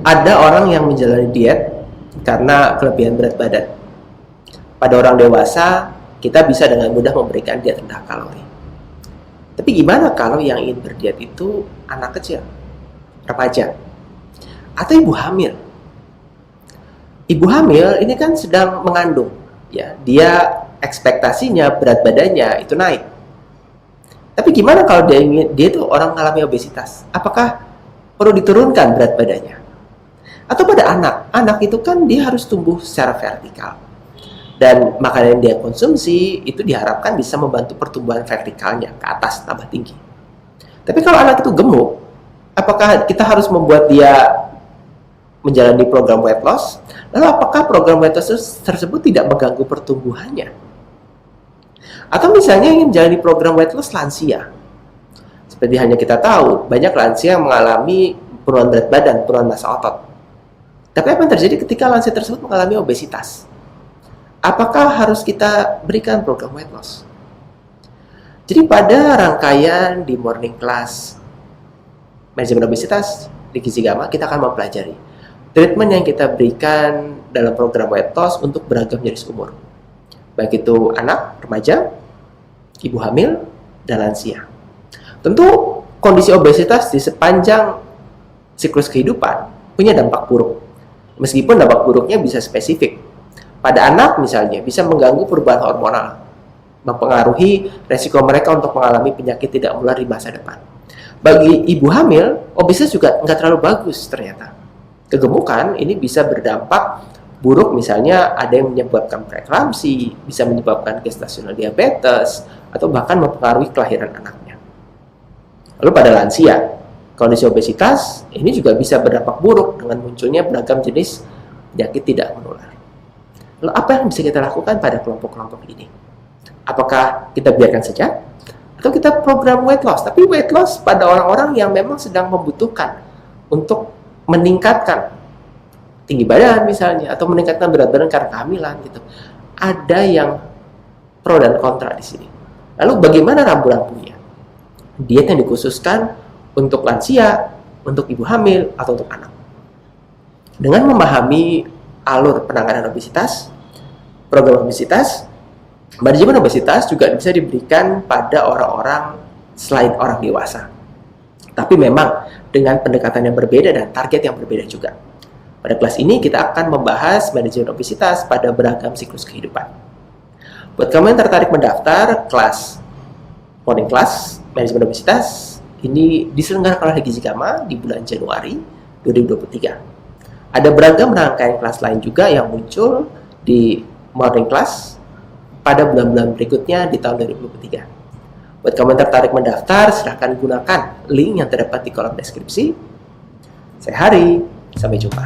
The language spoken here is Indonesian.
Ada orang yang menjalani diet karena kelebihan berat badan. Pada orang dewasa, kita bisa dengan mudah memberikan diet rendah kalori. Tapi gimana kalau yang ingin berdiet itu anak kecil, remaja, atau ibu hamil? Ibu hamil ini kan sedang mengandung, ya. Dia ekspektasinya berat badannya itu naik. Tapi gimana kalau dia itu orang mengalami obesitas? Apakah perlu diturunkan berat badannya? Atau pada anak itu kan dia harus tumbuh secara vertikal. Dan makanan yang dia konsumsi itu diharapkan bisa membantu pertumbuhan vertikalnya ke atas, tambah tinggi. Tapi kalau anak itu gemuk, apakah kita harus membuat dia menjalani program weight loss? Lalu apakah program weight loss tersebut tidak mengganggu pertumbuhannya? Atau misalnya ingin menjalani program weight loss lansia. Seperti hanya kita tahu, banyak lansia yang mengalami penurunan berat badan, penurunan massa otot. Tapi apa yang terjadi ketika lansia tersebut mengalami obesitas? Apakah harus kita berikan program weight loss? Jadi pada rangkaian di morning class manajemen obesitas di Gizi Gama, kita akan mempelajari treatment yang kita berikan dalam program weight loss untuk beragam jenis umur. Baik itu anak, remaja, ibu hamil, dan lansia. Tentu kondisi obesitas di sepanjang siklus kehidupan punya dampak buruk. Meskipun dampak buruknya bisa spesifik. Pada anak misalnya bisa mengganggu perubahan hormonal, mempengaruhi resiko mereka untuk mengalami penyakit tidak menular di masa depan. Bagi ibu hamil, obesitas juga nggak terlalu bagus ternyata. Kegemukan ini bisa berdampak buruk, misalnya ada yang menyebabkan preeklamsi, bisa menyebabkan gestasional diabetes, atau bahkan mempengaruhi kelahiran anaknya. Lalu pada lansia, kondisi obesitas ini juga bisa berdampak buruk dengan munculnya beragam jenis penyakit tidak menular. Lalu apa yang bisa kita lakukan pada kelompok-kelompok ini? Apakah kita biarkan saja? Atau kita program weight loss? Tapi weight loss pada orang-orang yang memang sedang membutuhkan untuk meningkatkan tinggi badan misalnya, atau meningkatkan berat badan karena kehamilan gitu. Ada yang pro dan kontra di sini. Lalu bagaimana rambu-rambunya? Diet yang dikhususkan untuk lansia, untuk ibu hamil, atau untuk anak. Dengan memahami alur penanganan obesitas, program obesitas, manajemen obesitas juga bisa diberikan pada orang-orang selain orang dewasa. Tapi memang dengan pendekatan yang berbeda dan target yang berbeda juga. Pada kelas ini kita akan membahas manajemen obesitas pada beragam siklus kehidupan. Buat kamu yang tertarik mendaftar kelas morning class manajemen obesitas, ini diselenggarakan oleh Gizi Gama di bulan Januari 2023. Ada beragam rangkaian kelas lain juga yang muncul di morning class pada bulan-bulan berikutnya di tahun 2023. Buat kamu yang tertarik mendaftar, silahkan gunakan link yang terdapat di kolom deskripsi. Saya Hari, sampai jumpa.